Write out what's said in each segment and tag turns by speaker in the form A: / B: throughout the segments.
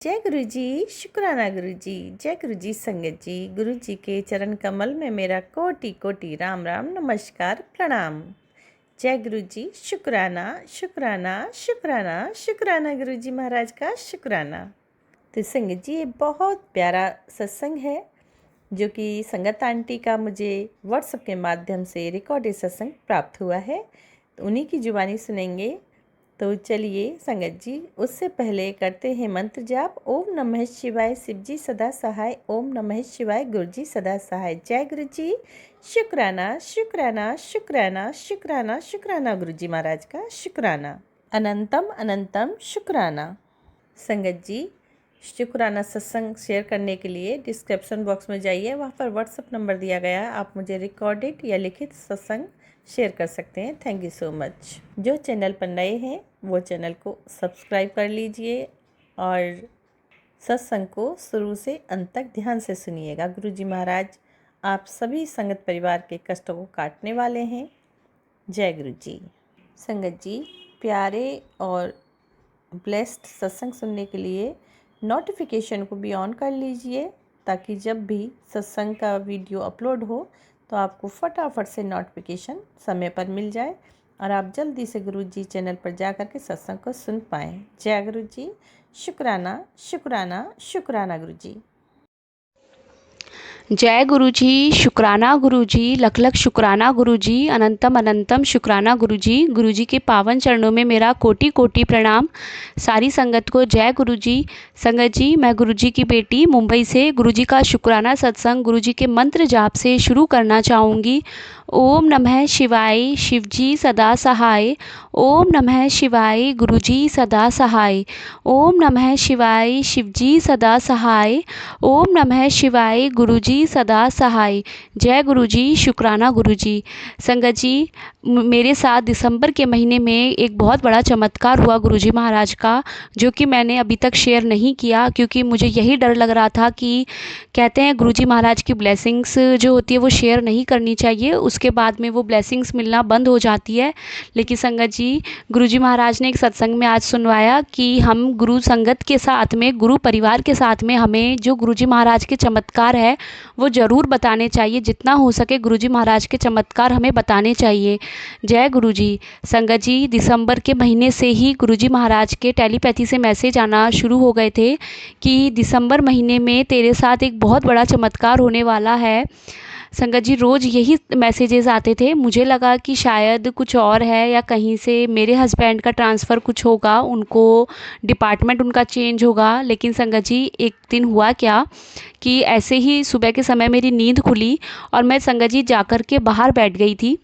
A: जय गुरु जी, शुक्राना गुरु जी। जय गुरु जी संगत जी। गुरु जी के चरण कमल में मेरा कोटि कोटि राम राम नमस्कार प्रणाम। जय गुरु जी, शुक्राना शुक्राना शुक्राना शुक्राना गुरु जी महाराज का शुक्राना। तो संगत जी, ये बहुत प्यारा सत्संग है जो कि संगत आंटी का मुझे व्हाट्सएप के माध्यम से रिकॉर्डेड सत्संग प्राप्त हुआ है, तो उन्हीं की जुबानी सुनेंगे। तो चलिए संगत जी, उससे पहले करते हैं मंत्र जाप। ओम नमः शिवाय, शिव जी सदा सहाय। ओम नमः शिवाय, गुरु जी सदा सहाय। जय गुरु जी, शुक्राना शुक्राना शुक्राना शुक्राना शुक्राना गुरु जी महाराज का शुक्राना। अनंतम अनंतम शुक्राना। संगत जी, शुक्राना सत्संग शेयर करने के लिए डिस्क्रिप्शन बॉक्स में जाइए, वहाँ पर व्हाट्सएप नंबर दिया गया है। आप मुझे रिकॉर्डेड या लिखित सत्संग शेयर कर सकते हैं। Thank you so much. जो चैनल पर नए हैं वो चैनल को सब्सक्राइब कर लीजिए और सत्संग को शुरू से अंत तक ध्यान से सुनिएगा। गुरु जी महाराज आप सभी संगत परिवार के कष्टों को काटने वाले हैं। जय गुरु जी। संगत जी, प्यारे और ब्लेस्ड सत्संग सुनने के लिए नोटिफिकेशन को भी ऑन कर लीजिए, ताकि जब भी सत्संग का वीडियो अपलोड हो तो आपको फटाफट से नोटिफिकेशन समय पर मिल जाए और आप जल्दी से गुरु जी चैनल पर जा कर के सत्संग को सुन पाएँ। जय गुरु जी, शुक्राना शुक्राना शुक्राना गुरु जी।
B: जय गुरु जी, शुक्राना गुरु जी, लख लख शुक्राना गुरु जी, अनंतम अनंतम शुक्राना गुरु जी। गुरु जी के पावन चरणों में मेरा कोटि कोटि प्रणाम। सारी संगत को जय गुरु जी। संगत जी, मैं गुरु जी की बेटी मुंबई से गुरु जी का शुक्राना सत्संग गुरु जी के मंत्र जाप से शुरू करना चाहूँगी। ओम नमः शिवाय, शिव जी सदा सहाय। ओम नमः शिवाय, गुरु जी सदा सहाय। ओम नमः शिवाय, शिव जी सदा सहाय। ओम नमः शिवाय, गुरु जी सदा सहाय। जय गुरु जी, शुक्राना गुरु जी। संगत जी, मेरे साथ दिसंबर के महीने में एक बहुत बड़ा चमत्कार हुआ गुरु जी महाराज का, जो कि मैंने अभी तक शेयर नहीं किया, क्योंकि मुझे यही डर लग रहा था कि कहते हैं गुरु जी महाराज की ब्लेसिंग्स जो होती है वो शेयर नहीं करनी चाहिए, उसके बाद में वो ब्लेसिंग्स मिलना बंद हो जाती है। लेकिन संगत जी, गुरु जी महाराज ने एक सत्संग में आज सुनवाया कि हम गुरु संगत के साथ में, गुरु परिवार के साथ में हमें जो गुरु जी महाराज के चमत्कार है वो ज़रूर बताने चाहिए। जितना हो सके गुरु जी महाराज के चमत्कार हमें बताने चाहिए। जय गुरु जी। संगत जी, दिसंबर के महीने से ही गुरु जी महाराज के टेलीपैथी से मैसेज आना शुरू हो गए थे कि दिसंबर महीने में तेरे साथ एक बहुत बड़ा चमत्कार होने वाला है। संगत जी, रोज़ यही मैसेजेस आते थे। मुझे लगा कि शायद कुछ और है, या कहीं से मेरे हस्बैंड का ट्रांसफ़र कुछ होगा, उनको डिपार्टमेंट उनका चेंज होगा। लेकिन संगत जी, एक दिन हुआ क्या कि ऐसे ही सुबह के समय मेरी नींद खुली और मैं संगत जी जाकर के बाहर बैठ गई थी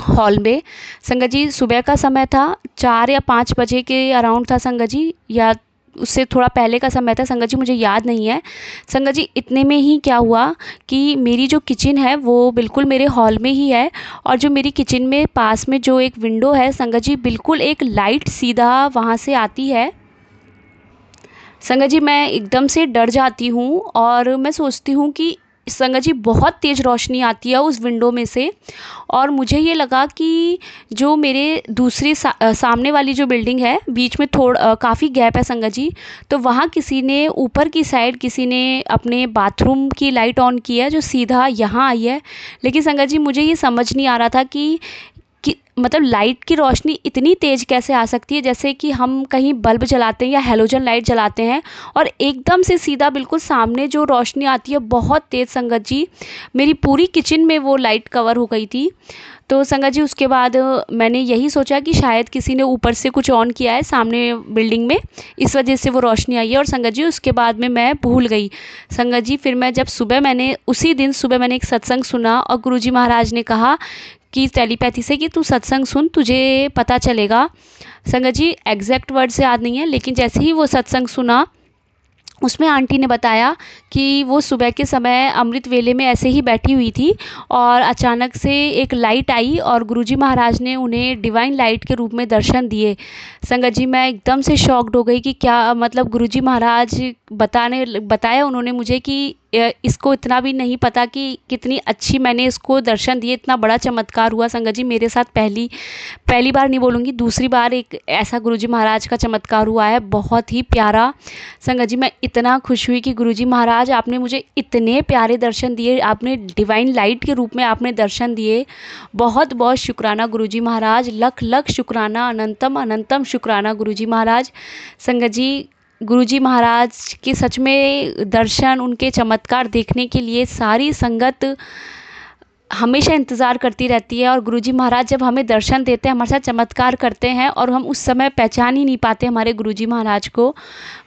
B: हॉल में। संगत जी, सुबह का समय था, 4 या 5 बजे के अराउंड था संगत जी, या उससे थोड़ा पहले का समय था संगत जी, मुझे याद नहीं है। संगत जी, इतने में ही क्या हुआ कि मेरी जो किचन है वो बिल्कुल मेरे हॉल में ही है, और जो मेरी किचन में पास में जो एक विंडो है संगत जी, बिल्कुल एक लाइट सीधा वहाँ से आती है। संगत जी, मैं एकदम से डर जाती हूँ और मैं सोचती हूँ कि संगत जी बहुत तेज़ रोशनी आती है उस विंडो में से, और मुझे ये लगा कि जो मेरे दूसरी सामने वाली जो बिल्डिंग है, बीच में काफ़ी गैप है संगत जी, तो वहाँ किसी ने ऊपर की साइड किसी ने अपने बाथरूम की लाइट ऑन की है जो सीधा यहाँ आई है। लेकिन संगत जी, मुझे ये समझ नहीं आ रहा था कि मतलब लाइट की रोशनी इतनी तेज़ कैसे आ सकती है, जैसे कि हम कहीं बल्ब जलाते हैं या हैलोजन लाइट जलाते हैं और एकदम से सीधा बिल्कुल सामने जो रोशनी आती है बहुत तेज़। संगत जी, मेरी पूरी किचन में वो लाइट कवर हो गई थी। तो संगत जी, उसके बाद मैंने यही सोचा कि शायद किसी ने ऊपर से कुछ ऑन किया है सामने बिल्डिंग में, इस वजह से वो रोशनी आई है। और संगत जी, उसके बाद में मैं भूल गई। संगत जी, फिर मैं जब सुबह मैंने उसी दिन सुबह मैंने एक सत्संग सुना और गुरु जी महाराज ने कहा कि टेलीपैथी से कि तू सत्संग सुन, तुझे पता चलेगा। संगत जी, एग्जैक्ट वर्ड से याद नहीं है, लेकिन जैसे ही वो सत्संग सुना उसमें आंटी ने बताया कि वो सुबह के समय अमृत वेले में ऐसे ही बैठी हुई थी और अचानक से एक लाइट आई और गुरुजी महाराज ने उन्हें डिवाइन लाइट के रूप में दर्शन दिए। संगत जी, मैं एकदम से शॉक्ड हो गई कि क्या मतलब गुरुजी महाराज बताया उन्होंने मुझे कि इसको इतना भी नहीं पता कि कितनी अच्छी मैंने इसको दर्शन दिए, इतना बड़ा चमत्कार हुआ संगत जी मेरे साथ। पहली पहली बार नहीं बोलूँगी, दूसरी बार एक ऐसा गुरुजी महाराज का चमत्कार हुआ है, बहुत ही प्यारा। संगत जी मैं इतना खुश हुई कि गुरुजी महाराज आपने मुझे इतने प्यारे दर्शन दिए, आपने डिवाइन लाइट के रूप में आपने दर्शन दिए। बहुत बहुत शुक्राना गुरुजी महाराज, लख लख शुक्राना, अनंतम अनंतम शुक्राना गुरुजी महाराज। संगत जी गुरुजी महाराज के सच में दर्शन, उनके चमत्कार देखने के लिए सारी संगत हमेशा इंतज़ार करती रहती है। और गुरुजी महाराज जब हमें दर्शन देते हैं, हमारे साथ चमत्कार करते हैं और हम उस समय पहचान ही नहीं पाते हमारे गुरुजी महाराज को।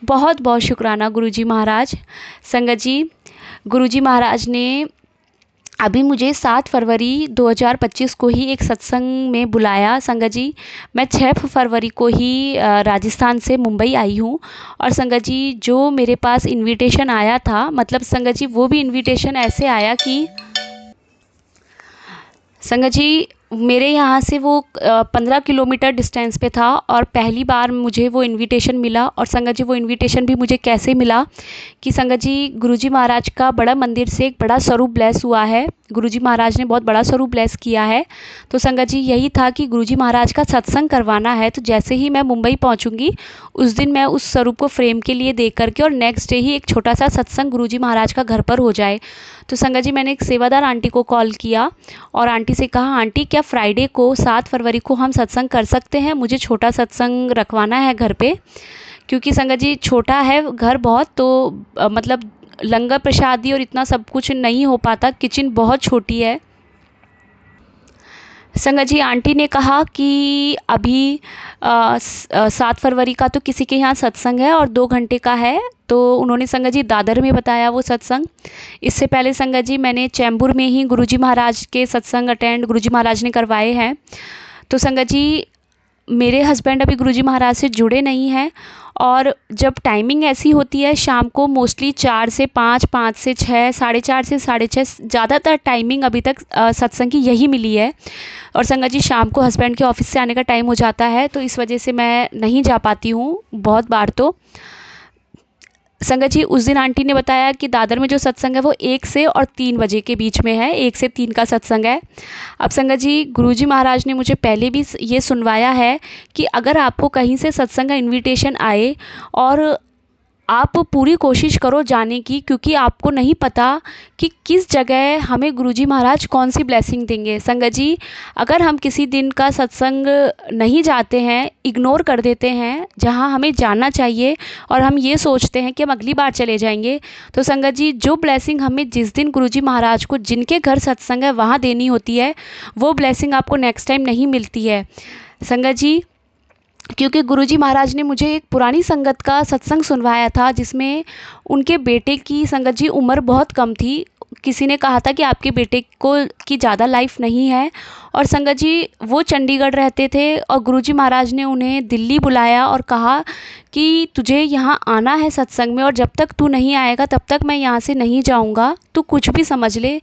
B: बहुत बहुत शुक्राना गुरुजी महाराज। संगत जी गुरुजी महाराज ने अभी मुझे 7 फरवरी 2025 को ही एक सत्संग में बुलाया। संगत जी मैं 6 फरवरी को ही राजस्थान से मुंबई आई हूँ। और संगत जी जो मेरे पास इनविटेशन आया था, मतलब संगत जी वो भी इनविटेशन ऐसे आया कि संगत जी मेरे यहाँ से वो 15 किलोमीटर डिस्टेंस पे था और पहली बार मुझे वो इनविटेशन मिला। और संगत जी वो इनविटेशन भी मुझे कैसे मिला कि संगत जी गुरुजी महाराज का बड़ा मंदिर से एक बड़ा स्वरूप ब्लेस हुआ है, गुरुजी महाराज ने बहुत बड़ा स्वरूप ब्लेस किया है। तो संगत जी यही था कि गुरुजी महाराज का सत्संग करवाना है। तो जैसे ही मैं मुंबई पहुंचूंगी उस दिन मैं उस स्वरूप को फ्रेम के लिए दे करके और नेक्स्ट डे ही एक छोटा सा सत्संग गुरुजी महाराज का घर पर हो जाए। तो संगत जी मैंने एक सेवादार आंटी को कॉल किया और आंटी से कहा, आंटी क्या फ्राइडे को 7 फरवरी को हम सत्संग कर सकते हैं? मुझे छोटा सत्संग रखवाना है घर पे, क्योंकि संगत जी छोटा है घर बहुत, तो मतलब लंगर प्रसादी और इतना सब कुछ नहीं हो पाता, किचन बहुत छोटी है। संगत जी आंटी ने कहा कि अभी 7 फरवरी का तो किसी के यहाँ सत्संग है और 2 घंटे का है। तो उन्होंने संगत जी दादर में बताया वो सत्संग। इससे पहले संगत जी मैंने चैम्बूर में ही गुरुजी महाराज के सत्संग अटेंड गुरुजी महाराज ने करवाए हैं। तो संगत जी मेरे हस्बैंड अभी गुरुजी महाराज से जुड़े नहीं हैं और जब टाइमिंग ऐसी होती है शाम को मोस्टली 4 से 5, 5 से 6, 4:30 से 6:30, ज़्यादातर टाइमिंग अभी तक सत्संग की यही मिली है। और संगत जी शाम को हस्बैंड के ऑफिस से आने का टाइम हो जाता है, तो इस वजह से मैं नहीं जा पाती हूँ बहुत बार। तो संगत जी उस दिन आंटी ने बताया कि दादर में जो सत्संग है वो 1 से और 3 बजे के बीच में है, 1 से 3 का सत्संग है। अब संगत जी गुरुजी महाराज ने मुझे पहले भी ये सुनवाया है कि अगर आपको कहीं से सत्संग का इनविटेशन आए और आप पूरी कोशिश करो जाने की, क्योंकि आपको नहीं पता कि किस जगह हमें गुरुजी महाराज कौन सी ब्लेसिंग देंगे। संगत जी अगर हम किसी दिन का सत्संग नहीं जाते हैं, इग्नोर कर देते हैं जहां हमें जाना चाहिए और हम ये सोचते हैं कि हम अगली बार चले जाएंगे, तो संगत जी जो ब्लेसिंग हमें जिस दिन गुरुजी महाराज को जिनके घर सत्संग है वहाँ देनी होती है, वो ब्लेसिंग आपको नेक्स्ट टाइम नहीं मिलती है। संगत जी क्योंकि गुरुजी महाराज ने मुझे एक पुरानी संगत का सत्संग सुनवाया था जिसमें उनके बेटे की संगत जी उम्र बहुत कम थी। किसी ने कहा था कि आपके बेटे को की ज़्यादा लाइफ नहीं है, और संगत जी वो चंडीगढ़ रहते थे और गुरुजी महाराज ने उन्हें दिल्ली बुलाया और कहा कि तुझे यहाँ आना है सत्संग में और जब तक तू नहीं आएगा तब तक मैं यहाँ से नहीं जाऊँगा, तू कुछ भी समझ ले।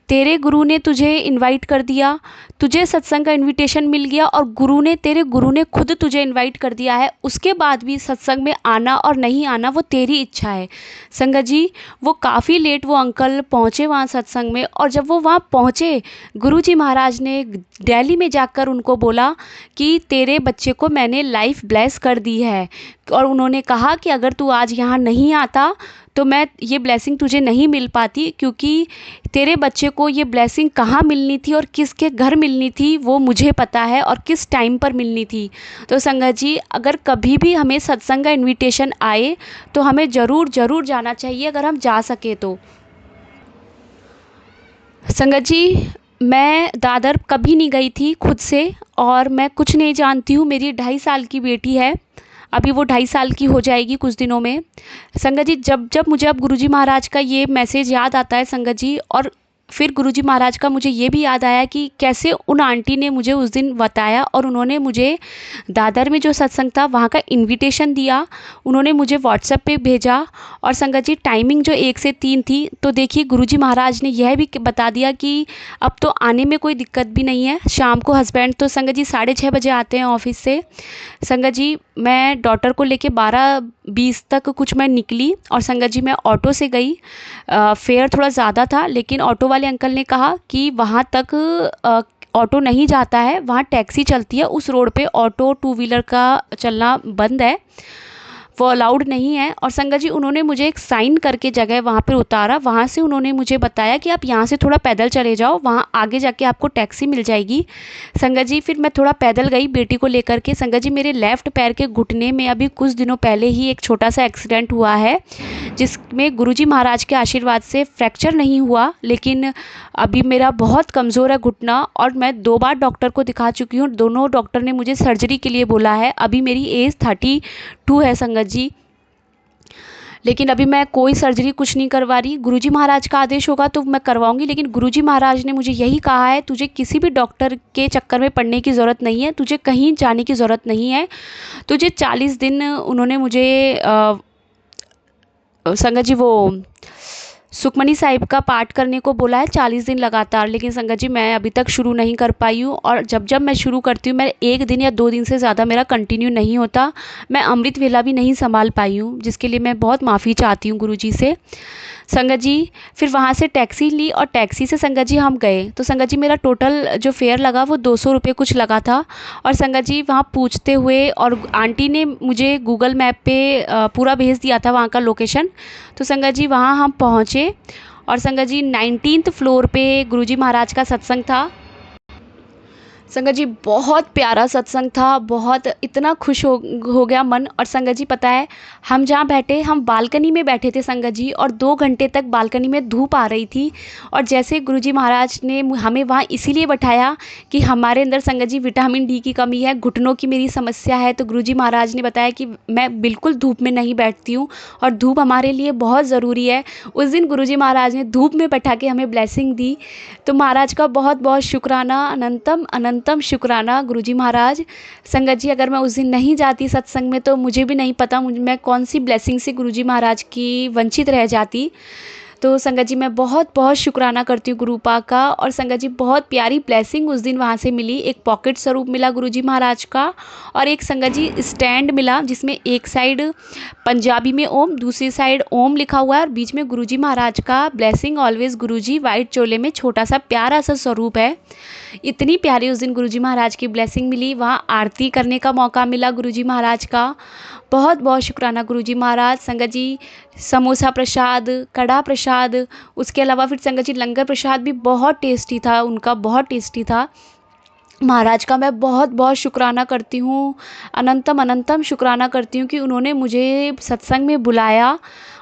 B: तेरे गुरु ने तुझे इनवाइट कर दिया, तुझे सत्संग का इनविटेशन मिल गया और तेरे गुरु ने खुद तुझे इनवाइट कर दिया है, उसके बाद भी सत्संग में आना और नहीं आना वो तेरी इच्छा है। संगत जी वो काफ़ी लेट वो अंकल पहुँचे वहाँ सत्संग में, और जब वो वहाँ पहुँचे गुरुजी महाराज ने दिल्ली में जाकर उनको बोला कि तेरे बच्चे को मैंने लाइफ ब्लेस कर दी है, और उन्होंने कहा कि अगर तू आज यहाँ नहीं आता तो मैं ये ब्लेसिंग तुझे नहीं मिल पाती, क्योंकि तेरे बच्चे को ये ब्लेसिंग कहाँ मिलनी थी और किसके घर मिलनी थी वो मुझे पता है और किस टाइम पर मिलनी थी। तो संगत जी अगर कभी भी हमें सत्संग का इनविटेशन आए तो हमें ज़रूर ज़रूर जाना चाहिए अगर हम जा सके तो। संगत जी मैं दादर कभी नहीं गई थी खुद से और मैं कुछ नहीं जानती हूँ। मेरी 2.5 साल की बेटी है, अभी वो 2.5 साल की हो जाएगी कुछ दिनों में। संगत जी जब जब मुझे अब गुरुजी महाराज का ये मैसेज याद आता है संगत जी, और फिर गुरुजी महाराज का मुझे ये भी याद आया कि कैसे उन आंटी ने मुझे उस दिन बताया और उन्होंने मुझे दादर में जो सत्संग था वहाँ का इनविटेशन दिया, उन्होंने मुझे व्हाट्सएप पे भेजा। और संगत जी टाइमिंग जो 1 से 3 थी, तो देखिए गुरुजी महाराज ने यह भी बता दिया कि अब तो आने में कोई दिक्कत भी नहीं है। शाम को हस्बैंड तो संगत जी 6:30 बजे आते हैं ऑफिस से। संगत जी मैं डॉटर को लेके 12:20 तक कुछ मैं निकली और संगत जी मैं ऑटो से गई। फेयर थोड़ा ज़्यादा था, लेकिन ऑटो वाले अंकल ने कहा कि वहाँ तक ऑटो नहीं जाता है, वहाँ टैक्सी चलती है, उस रोड पे ऑटो टू व्हीलर का चलना बंद है, वो अलाउड नहीं है। और संगत जी उन्होंने मुझे एक साइन करके जगह वहाँ पर उतारा, वहाँ से उन्होंने मुझे बताया कि आप यहाँ से थोड़ा पैदल चले जाओ, वहाँ आगे जाके आपको टैक्सी मिल जाएगी। संगत जी फिर मैं थोड़ा पैदल गई बेटी को लेकर के। संगत जी मेरे लेफ़्ट पैर के घुटने में अभी कुछ दिनों पहले ही एक छोटा सा एक्सीडेंट हुआ है, जिसमें गुरुजी महाराज के आशीर्वाद से फ्रैक्चर नहीं हुआ, लेकिन अभी मेरा बहुत कमज़ोर है घुटना। और मैं 2 बार डॉक्टर को दिखा चुकी हूँ, दोनों डॉक्टर ने मुझे सर्जरी के लिए बोला है। अभी मेरी एज 32 है संगत जी, लेकिन अभी मैं कोई सर्जरी कुछ नहीं करवा रही। गुरुजी महाराज का आदेश होगा तो मैं करवाऊंगी, लेकिन गुरुजी महाराज ने मुझे यही कहा है, तुझे किसी भी डॉक्टर के चक्कर में पड़ने की ज़रूरत नहीं है, तुझे कहीं जाने की ज़रूरत नहीं है। तुझे 40 दिन उन्होंने मुझे संगत जी वो सुखमनी साहिब का पाठ करने को बोला है 40 दिन लगातार, लेकिन संगत जी मैं अभी तक शुरू नहीं कर पाई हूँ। और जब जब मैं शुरू करती हूँ, मैं 1 दिन या 2 दिन से ज़्यादा मेरा कंटिन्यू नहीं होता। मैं अमृत वेला भी नहीं संभाल पाई हूँ, जिसके लिए मैं बहुत माफ़ी चाहती हूँ गुरुजी से। संगत जी फिर वहाँ से टैक्सी ली और टैक्सी से संगत जी हम गए, तो संगत जी मेरा टोटल जो फेयर लगा वो 200 रुपये कुछ लगा था। और संगत जी वहाँ पूछते हुए, और आंटी ने मुझे गूगल मैप पे पूरा भेज दिया था वहाँ का लोकेशन। तो संगत जी वहाँ हम पहुँचे और संगत जी 19th फ्लोर पे गुरुजी महाराज का सत्संग था। संगत जी बहुत प्यारा सत्संग था, बहुत इतना खुश हो गया मन। और संगत जी पता है हम जहाँ बैठे, हम बालकनी में बैठे थे संगत जी, और 2 घंटे तक बालकनी में धूप आ रही थी। और जैसे गुरुजी महाराज ने हमें वहाँ इसीलिए बैठाया कि हमारे अंदर संगत जी विटामिन डी की कमी है, घुटनों की मेरी समस्या है, तो गुरुजी महाराज ने बताया कि मैं बिल्कुल धूप में नहीं बैठती हूँ और धूप हमारे लिए बहुत ज़रूरी है। उस दिन गुरुजी महाराज ने धूप में बैठा के हमें ब्लेसिंग दी। तो महाराज का बहुत बहुत शुक्राना, अनंतम अनंतम शुक्राना गुरुजी महाराज। संगत जी अगर मैं उस दिन नहीं जाती सत्संग में, तो मुझे भी नहीं पता मैं कौन सी ब्लेसिंग से गुरुजी महाराज की वंचित रह जाती। तो संगत जी मैं बहुत बहुत शुक्राना करती हूँ गुरुपा का। और संगत जी बहुत प्यारी ब्लेसिंग उस दिन वहाँ से मिली। एक पॉकेट स्वरूप मिला गुरुजी महाराज का, और एक संगत जी स्टैंड मिला, जिसमें एक साइड पंजाबी में ओम, दूसरी साइड ओम लिखा हुआ है, और बीच में गुरुजी महाराज का ब्लेसिंग ऑलवेज गुरुजी वाइट चोले में छोटा सा प्यारा सा स्वरूप है। इतनी प्यारी उस दिन गुरुजी महाराज की ब्लेसिंग मिली। वहाँ आरती करने का मौका मिला गुरुजी महाराज का। बहुत बहुत शुक्राना गुरुजी महाराज। संगत जी समोसा प्रसाद, कड़ा प्रसाद, उसके अलावा फिर संगत जी लंगर प्रसाद भी बहुत टेस्टी था, उनका बहुत टेस्टी था। महाराज का मैं बहुत बहुत शुक्राना करती हूँ, अनंतम अनंतम शुक्राना करती हूँ कि उन्होंने मुझे सत्संग में बुलाया।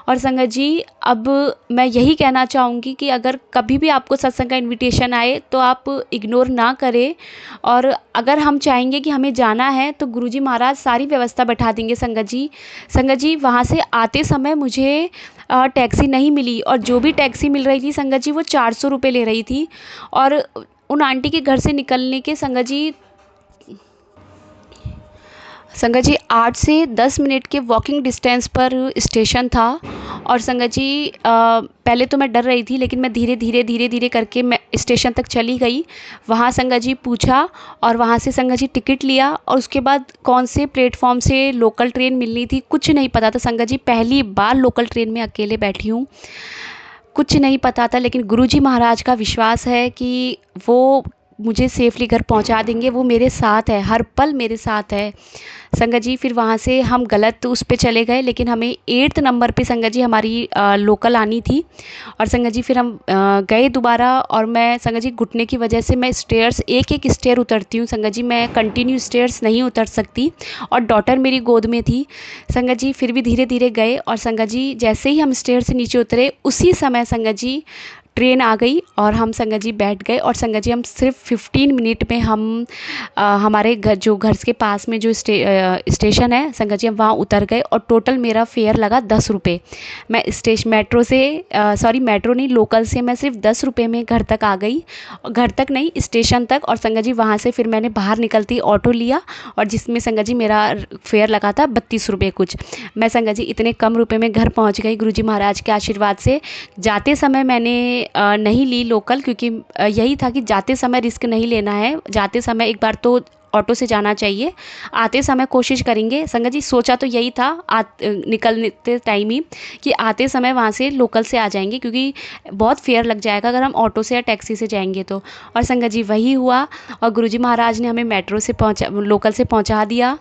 B: और संगत जी अब मैं यही कहना चाहूँगी कि अगर कभी भी आपको सत्संग का इनविटेशन आए तो आप इग्नोर ना करें। और अगर हम चाहेंगे कि हमें जाना है तो गुरुजी महाराज सारी व्यवस्था बैठा देंगे संगत जी। संगत जी वहाँ से आते समय मुझे टैक्सी नहीं मिली, और जो भी टैक्सी मिल रही थी संगत जी वो 400 रुपये ले रही थी। और उन आंटी के घर से निकलने के संगत जी 8 से 10 मिनट के वॉकिंग डिस्टेंस पर स्टेशन था। और संगत जी पहले तो मैं डर रही थी, लेकिन मैं धीरे धीरे करके मैं स्टेशन तक चली गई। वहाँ संगत जी पूछा और वहाँ से संगत जी टिकट लिया, और उसके बाद कौन से प्लेटफॉर्म से लोकल ट्रेन मिलनी थी कुछ नहीं पता था संगत जी। पहली बार लोकल ट्रेन में अकेले बैठी हूँ, कुछ नहीं पता था, लेकिन गुरुजी महाराज का विश्वास है कि वो मुझे सेफली घर पहुंचा देंगे। वो मेरे साथ है, हर पल मेरे साथ है संगत जी। फिर वहाँ से हम गलत उस पे चले गए, लेकिन हमें 8th नंबर पे संगत जी हमारी लोकल आनी थी। और संगत जी फिर हम गए दोबारा, और मैं संगत जी घुटने की वजह से मैं स्टेयर्स एक एक स्टेयर उतरती हूँ संगत जी, मैं कंटिन्यू स्टेयर्स नहीं उतर सकती, और डॉटर मेरी गोद में थी संगत जी। फिर भी धीरे धीरे गए, और संगत जी जैसे ही हम स्टेयर से नीचे उतरे उसी समय संगत जी ट्रेन आ गई और हम संगत जी बैठ गए। और संगत जी हम सिर्फ 15 मिनट में हम हमारे घर के पास में जो स्टेशन है संगत जी, हम वहाँ उतर गए। और टोटल मेरा फेयर लगा 10 रुपये। मैं मेट्रो नहीं, लोकल से मैं सिर्फ 10 रुपये में घर तक आ गई। घर तक नहीं, स्टेशन तक। और संगत जी वहाँ से फिर मैंने बाहर निकलती ऑटो लिया, और जिसमें संगत जी मेरा फेयर लगा था 32 रुपये कुछ। मैं संगत जी इतने कम रुपए में घर पहुँच गई गुरुजी महाराज के आशीर्वाद से। जाते समय मैंने नहीं ली लोकल, क्योंकि यही था कि जाते समय रिस्क नहीं लेना है। जाते समय एक बार तो ऑटो से जाना चाहिए, आते समय कोशिश करेंगे। संगत जी सोचा तो यही था निकलते टाइम ही कि आते समय वहाँ से लोकल से आ जाएंगे, क्योंकि बहुत फेयर लग जाएगा अगर हम ऑटो से या टैक्सी से जाएंगे तो। और संगत जी वही हुआ, और गुरुजी महाराज ने हमें लोकल से पहुँचा दिया।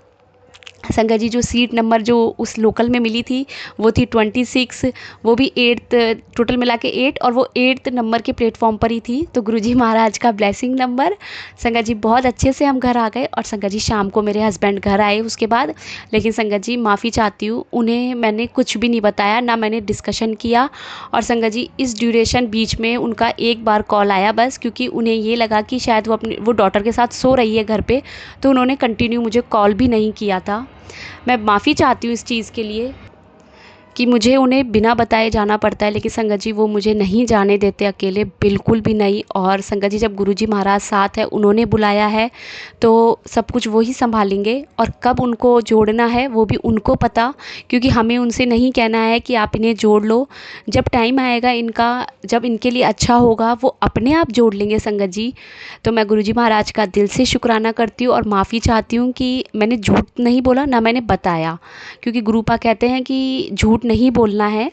B: संगत जी जो सीट नंबर जो उस लोकल में मिली थी वो थी 26, वो भी 8th, टोटल मिला के 8, और वो 8th नंबर के प्लेटफॉर्म पर ही थी। तो गुरुजी महाराज का ब्लेसिंग नंबर। संगत जी बहुत अच्छे से हम घर आ गए। और संगत जी शाम को मेरे हस्बैंड घर आए उसके बाद। लेकिन संगत जी माफ़ी चाहती हूँ, उन्हें मैंने कुछ भी नहीं बताया, ना मैंने डिस्कशन किया। और संगत जी इस ड्यूरेशन बीच में उनका एक बार कॉल आया बस, क्योंकि उन्हें ये लगा कि शायद वो डॉटर के साथ सो रही है घर पे, तो उन्होंने कंटिन्यू मुझे कॉल भी नहीं किया था। मैं माफ़ी चाहती हूँ इस चीज़ के लिए कि मुझे उन्हें बिना बताए जाना पड़ता है। लेकिन संगत जी वो मुझे नहीं जाने देते अकेले, बिल्कुल भी नहीं। और संगत जी जब गुरुजी महाराज साथ है, उन्होंने बुलाया है, तो सब कुछ वो ही संभालेंगे। और कब उनको जोड़ना है वो भी उनको पता, क्योंकि हमें उनसे नहीं कहना है कि आप इन्हें जोड़ लो। जब टाइम आएगा इनका, जब इनके लिए अच्छा होगा, वो अपने आप जोड़ लेंगे संगत जी। तो मैं गुरुजी महाराज का दिल से शुक्राना करती हूँ और माफ़ी चाहती हूँ कि मैंने झूठ नहीं बोला, ना मैंने बताया, क्योंकि गुरुपा कहते हैं कि झूठ नहीं बोलना है।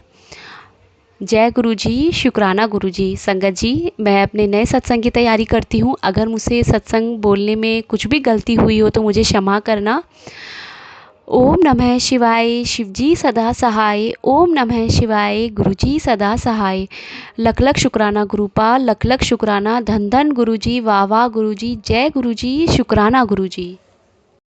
B: जय गुरुजी, शुक्राना गुरुजी। संगत जी मैं अपने नए सत्संग की तैयारी करती हूँ। अगर मुझसे सत्संग बोलने में कुछ भी गलती हुई हो तो मुझे क्षमा करना। ओम नमः शिवाय, शिवजी सदा सहाय। ओम नमः शिवाय, गुरुजी सदा सहाय। लख लख शुक्राना गुरुपा, लख लख शुक्राना। धन धन गुरुजी, वाह वाह गुरुजी। जय गुरुजी, शुक्राना गुरुजी।